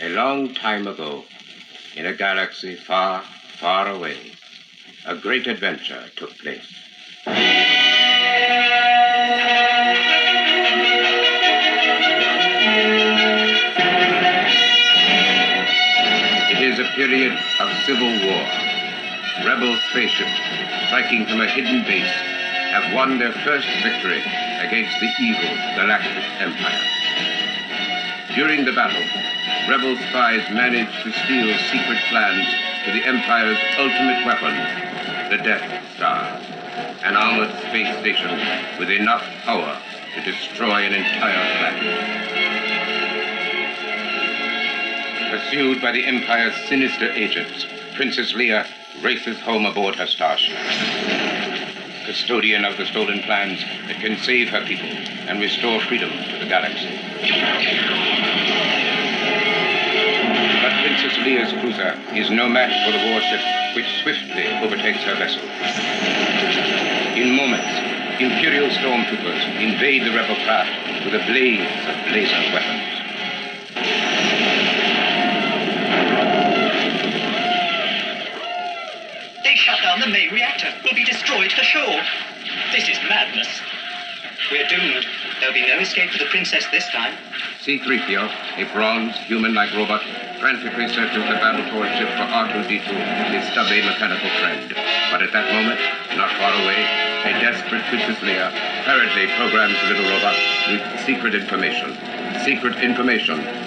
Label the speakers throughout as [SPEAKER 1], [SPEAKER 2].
[SPEAKER 1] A long time ago, in a galaxy far, far away, a great adventure took place. It is a period of civil war. Rebel spaceships, striking from a hidden base, have won their first victory against the evil Galactic Empire. During the battle, rebel spies managed to steal secret plans to the Empire's ultimate weapon, the Death Star, an armored space station with enough power to destroy an entire planet. Pursued by the Empire's sinister agents, Princess Leia races home aboard her starship. Custodian of the stolen plans that can save her people and restore freedom to the galaxy. But Princess Leia's cruiser is no match for the warship which swiftly overtakes her vessel. In moments, Imperial stormtroopers invade the rebel craft with a blaze of laser weapons.
[SPEAKER 2] They shut down the main reactor. We'll be destroyed for sure. This is madness. We're doomed. There'll be no escape for the princess this time.
[SPEAKER 1] C-3PO, a bronze, human-like robot, frantically searches the battle-torn ship for R2-D2, his stubby mechanical friend. But at that moment, not far away, a desperate Princess Leia hurriedly programs the little robot with secret information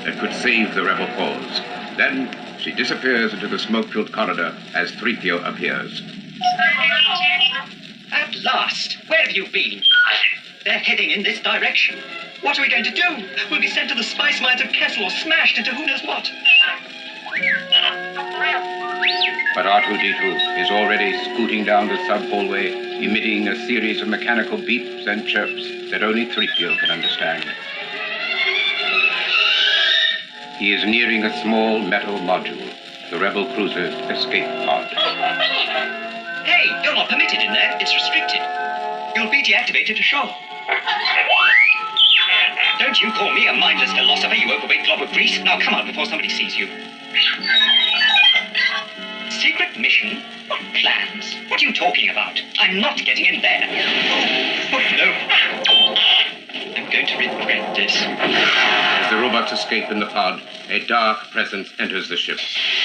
[SPEAKER 1] that could save the rebel cause. Then she disappears into the smoke-filled corridor as 3PO appears.
[SPEAKER 2] At last! Where have you been? They're heading in this direction. What are we going to do? We'll be sent to the spice mines of Kessel or smashed into who knows what.
[SPEAKER 1] But R2-D2 is already scooting down the sub-hallway, emitting a series of mechanical beeps and chirps that only 3PO can understand. He is nearing a small metal module, the rebel cruiser's escape pod.
[SPEAKER 2] Hey, you're not permitted in there. It's restricted. You'll be deactivated ashore. Don't you call me a mindless philosopher, you overweight glob of grease. Now come out before somebody sees you. Secret mission? What plans? What are you talking about? I'm not getting in there. Oh no. I'm going to regret this.
[SPEAKER 1] As the robots escape in the pod, a dark presence enters the ship.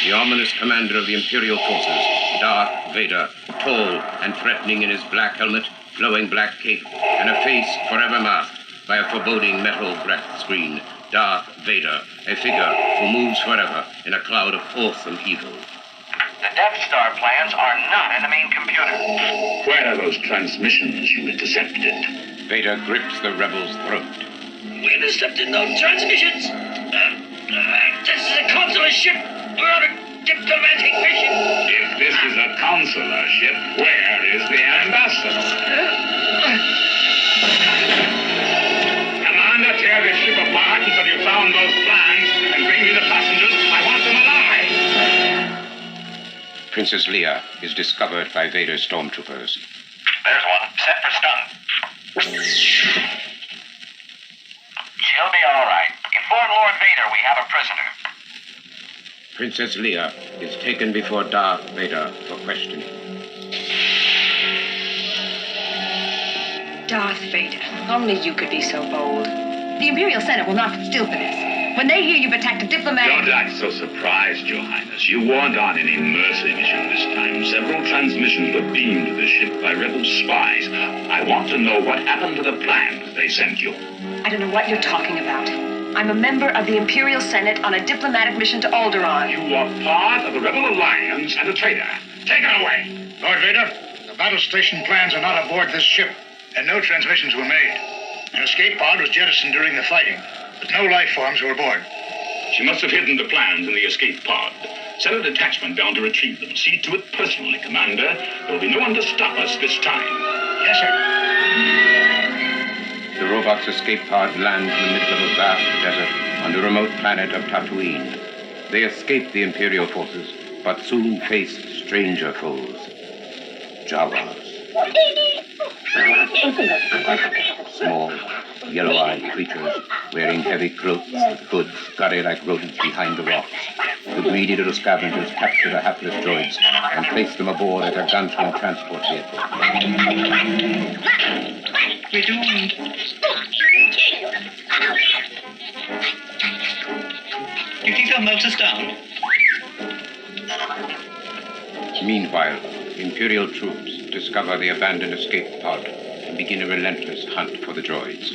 [SPEAKER 1] The ominous commander of the Imperial forces, Darth Vader, tall and threatening in his black helmet, flowing black cape, and a face forever masked by a foreboding metal breath screen. Darth Vader, a figure who moves forever in a cloud of awesome evil.
[SPEAKER 3] The Death Star plans are not in the main computer.
[SPEAKER 4] Where are those transmissions you intercepted?
[SPEAKER 1] Vader grips the rebel's throat.
[SPEAKER 2] We intercepted no transmissions. This is a consular ship. We're on a diplomatic mission.
[SPEAKER 4] If this is a consular ship, where is the ambassador? Commander, tear this ship apart until you found those plans and bring me the passengers. I want them alive.
[SPEAKER 1] Princess Leia is discovered by Vader's stormtroopers.
[SPEAKER 3] There's one. Set for stun. She'll be all right. Inform Lord Vader we have a prisoner.
[SPEAKER 1] Princess Leia is taken before Darth Vader for questioning.
[SPEAKER 5] Darth Vader, only you could be so bold. The Imperial Senate will not sit still for this. When they hear you've attacked a diplomatic...
[SPEAKER 4] Don't act so surprised, Your Highness. You weren't on any mercy mission this time. Several transmissions were beamed to the ship by rebel spies. I want to know what happened to the plans they sent you.
[SPEAKER 5] I don't know what you're talking about. I'm a member of the Imperial Senate on a diplomatic mission to Alderaan.
[SPEAKER 4] You are part of the Rebel Alliance and a traitor. Take her away.
[SPEAKER 6] Lord Vader, the battle station plans are not aboard this ship, and no transmissions were made. An escape pod was jettisoned during the fighting, but no life forms were aboard.
[SPEAKER 4] She must have hidden the plans in the escape pod. Send a detachment down to retrieve them. See to it personally, Commander. There'll be no one to stop us this time.
[SPEAKER 6] Yes, sir.
[SPEAKER 1] The robot's escape pod lands in the middle of a vast desert on the remote planet of Tatooine. They escape the Imperial forces, but soon face stranger foes. Jawas. Small, Yellow-eyed creatures, wearing heavy cloaks with hoods, scurry like rodents behind the rocks. The greedy little scavengers capture the hapless droids and place them aboard at their gun-swing transport vehicle.
[SPEAKER 2] We're doomed. You think they'll melt us down?
[SPEAKER 1] Meanwhile, Imperial troops discover the abandoned escape pod and begin a relentless hunt for the droids.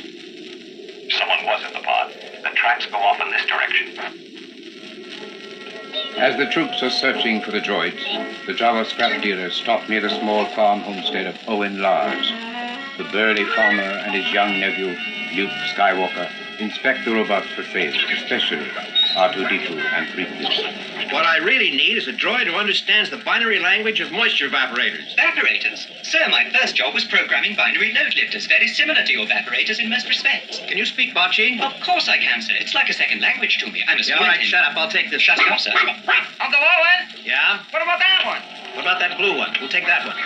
[SPEAKER 3] Someone was in the pod. The tracks go off in this direction.
[SPEAKER 1] As the troops are searching for the droids, the Java scrap dealers stop near the small farm homestead of Owen Lars. The burly farmer and his young nephew, Luke Skywalker, inspect the robots for sale, especially R2-D2 and 3PO.
[SPEAKER 7] What I really need is a droid who understands the binary language of moisture evaporators.
[SPEAKER 2] Evaporators? Sir, my first job was programming binary load lifters, very similar to your evaporators in most respects.
[SPEAKER 7] Can you speak Bocce?
[SPEAKER 2] Of course I can, sir. It's like a second language to me. I'm a
[SPEAKER 7] Yeah, all right, shut up. I'll take this.
[SPEAKER 2] Shut up, sir.
[SPEAKER 7] Uncle Owen? Yeah?
[SPEAKER 2] What about that one?
[SPEAKER 7] What about that blue one? We'll take that one.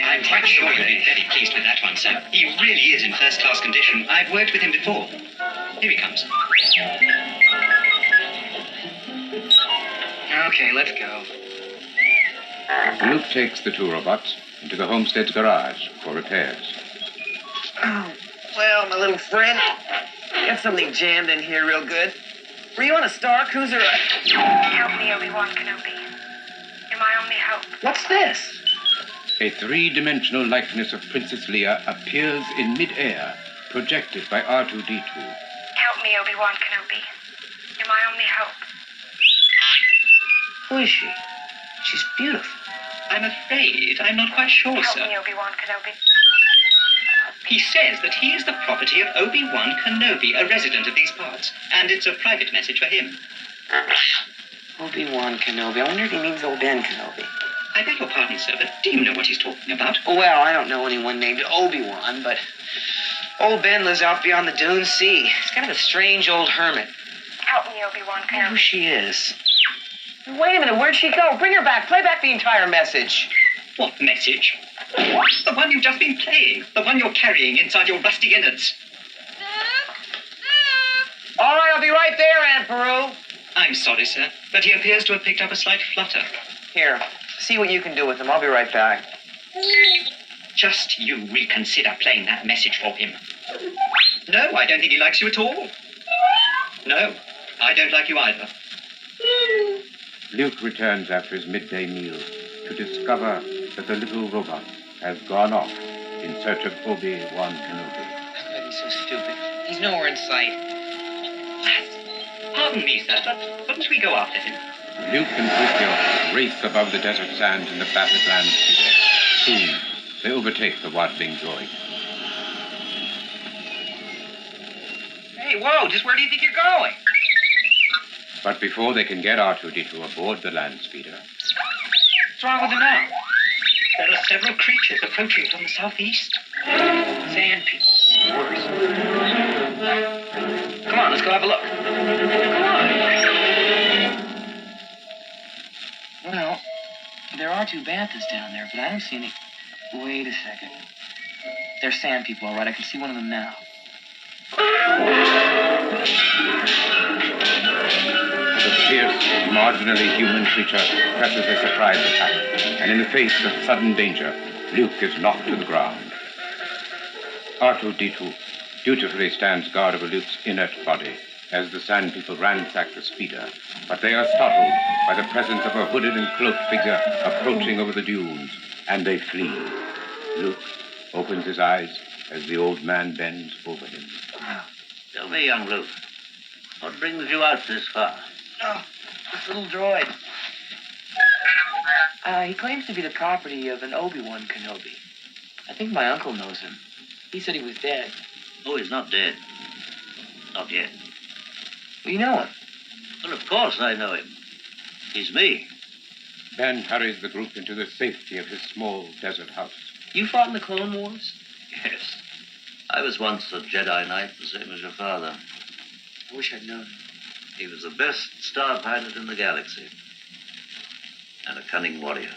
[SPEAKER 2] I'm quite sure you'll be very pleased with that one, sir. He really is in first-class condition. I've worked with him before. Here he comes. Okay, let's go.
[SPEAKER 1] Luke takes the two robots into the homestead's garage for repairs.
[SPEAKER 8] Oh, well, my little friend, got something jammed in here real good. Were you on a Star Cruiser?
[SPEAKER 9] Help me, Obi-Wan Kenobi. You're my only hope.
[SPEAKER 8] What's this?
[SPEAKER 1] A three-dimensional likeness of Princess Leia appears in mid-air, projected by R2-D2.
[SPEAKER 9] Help me, Obi-Wan Kenobi. You're my only hope.
[SPEAKER 8] Who is she? She's beautiful.
[SPEAKER 2] I'm afraid I'm not quite sure,
[SPEAKER 9] Help
[SPEAKER 2] sir.
[SPEAKER 9] me, Obi-Wan Kenobi.
[SPEAKER 2] He says that he is the property of Obi-Wan Kenobi, a resident of these parts, and it's a private message for him.
[SPEAKER 8] Obi-Wan Kenobi. I wonder if he means old Ben Kenobi.
[SPEAKER 2] I beg your pardon, sir, but do you know what he's talking about?
[SPEAKER 8] Well, I don't know anyone named Obi-Wan, but old Ben lives out beyond the Dune Sea. He's kind of a strange old hermit.
[SPEAKER 9] Help me, Obi-Wan
[SPEAKER 8] I wonder who
[SPEAKER 9] Kenobi.
[SPEAKER 8] she is. Wait a minute, where'd she go? Bring her back. Play back the entire message.
[SPEAKER 2] What message? The one you've just been playing. The one you're carrying inside your rusty innards.
[SPEAKER 8] All right, I'll be right there, Aunt Peru.
[SPEAKER 2] I'm sorry, sir, but he appears to have picked up a slight flutter.
[SPEAKER 8] Here, see what you can do with him. I'll be right back.
[SPEAKER 2] Just you reconsider playing that message for him. No, I don't think he likes you at all. No, I don't like you either.
[SPEAKER 1] Luke returns after his midday meal to discover that the little robot has gone off in search of Obi-Wan Kenobi.
[SPEAKER 8] God, he's so stupid. He's nowhere in sight.
[SPEAKER 2] Pardon me, sir, but couldn't we go after him?
[SPEAKER 1] Luke and 3PO race above the desert sands in the battered land speeder. Soon, they overtake the waddling droid.
[SPEAKER 8] Hey, whoa, just where do you think you're going?
[SPEAKER 1] But before they can get R2-D2 aboard the land speeder,
[SPEAKER 8] What's wrong with him now?
[SPEAKER 2] There are several creatures approaching from the southeast.
[SPEAKER 8] Sand people. Worse. Come on, let's go have a look. Come on. Well, there are two banthas down there, but I don't see any. Wait a second. They're sand people, all right. I can see one of them now.
[SPEAKER 1] the fierce, marginally human creature presses a surprise attack, and in the face of sudden danger, Luke is knocked to the ground. R2-D2 dutifully stands guard over Luke's inert body as the Sand People ransack the speeder, but they are startled by the presence of a hooded and cloaked figure approaching over the dunes, and they flee. Luke opens his eyes as the old man bends over him.
[SPEAKER 3] Tell me, young Luke, what brings you out this far?
[SPEAKER 8] Oh, this little droid. He claims to be the property of an Obi-Wan Kenobi. I think my uncle knows him. He said he was dead.
[SPEAKER 3] Oh, he's not dead. Not yet.
[SPEAKER 8] Well, you know him.
[SPEAKER 3] Well, of course I know him. He's me.
[SPEAKER 1] Ben hurries the group into the safety of his small desert house.
[SPEAKER 8] You fought in the Clone Wars?
[SPEAKER 3] Yes. I was once a Jedi Knight, the same as your father.
[SPEAKER 8] I wish I'd known.
[SPEAKER 3] He was the best star pilot in the galaxy. And a cunning warrior.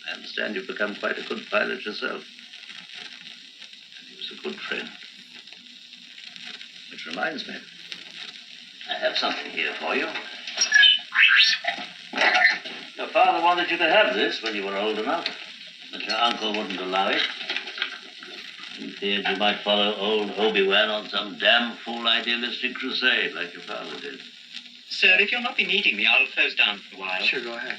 [SPEAKER 3] I understand you've become quite a good pilot yourself. And he was a good friend. Which reminds me, I have something here for you. Your father wanted you to have this when you were old enough, but your uncle wouldn't allow it. He feared you might follow old Obi-Wan on some damn fool idealistic crusade like your father did.
[SPEAKER 2] Sir, if you'll not be needing me, I'll close down for a while.
[SPEAKER 8] Sure, go ahead.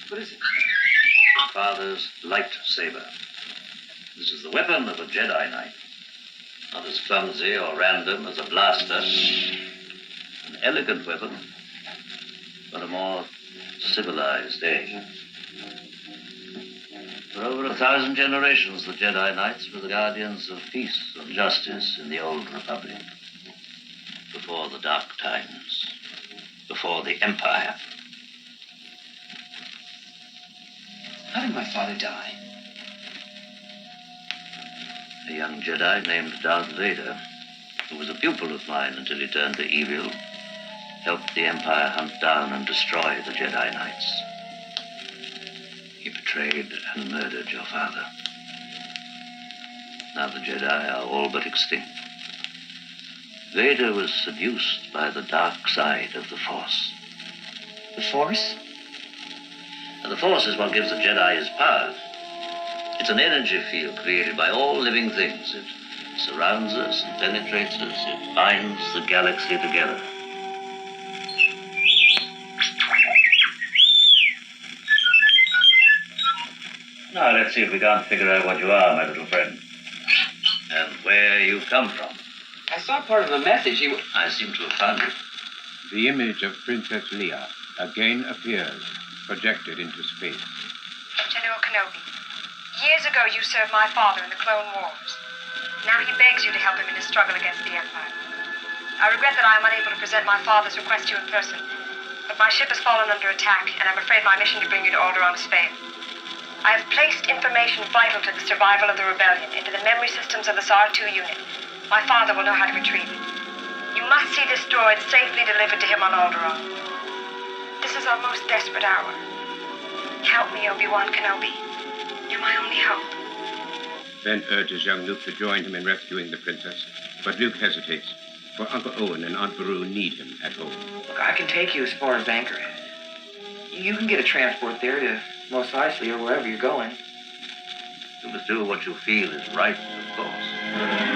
[SPEAKER 8] What is it?
[SPEAKER 3] Your father's lightsaber. This is the weapon of a Jedi Knight. Not as clumsy or random as a blaster. An elegant weapon, but a more civilized age. For over 1,000 generations, the Jedi Knights were the guardians of peace and justice in the Old Republic. Before the Dark Times. Before the Empire.
[SPEAKER 8] How did my father die?
[SPEAKER 3] A young Jedi named Darth Vader, who was a pupil of mine until he turned to evil, helped the Empire hunt down and destroy the Jedi Knights. He betrayed and murdered your father. Now the Jedi are all but extinct. Vader was seduced by the dark side of the Force.
[SPEAKER 8] The Force?
[SPEAKER 3] And the Force is what gives the Jedi his power. It's an energy field created by all living things. It surrounds us and penetrates us. It binds the galaxy together. Now, let's see if we can't figure out what you are, my little friend. And where you come from.
[SPEAKER 8] I saw part of the message.
[SPEAKER 3] I seem to have found it.
[SPEAKER 1] The image of Princess Leia again appears, projected into space.
[SPEAKER 9] General Kenobi, years ago you served my father in the Clone Wars. Now he begs you to help him in his struggle against the Empire. I regret that I am unable to present my father's request to you in person, but my ship has fallen under attack, and I'm afraid my mission to bring you to Alderaan has failed. I have placed information vital to the survival of the rebellion into the memory systems of this R2 unit. My father will know how to retrieve it. You must see this droid safely delivered to him on Alderaan. This is our most desperate hour. Help me, Obi-Wan Kenobi. You're my only hope.
[SPEAKER 1] Ben urges young Luke to join him in rescuing the princess, but Luke hesitates, for Uncle Owen and Aunt Beru need him at home.
[SPEAKER 8] Look, I can take you as far as Anchorhead. You can get a transport there to Mos Eisley or wherever you're going.
[SPEAKER 3] You must do what you feel is right, of course.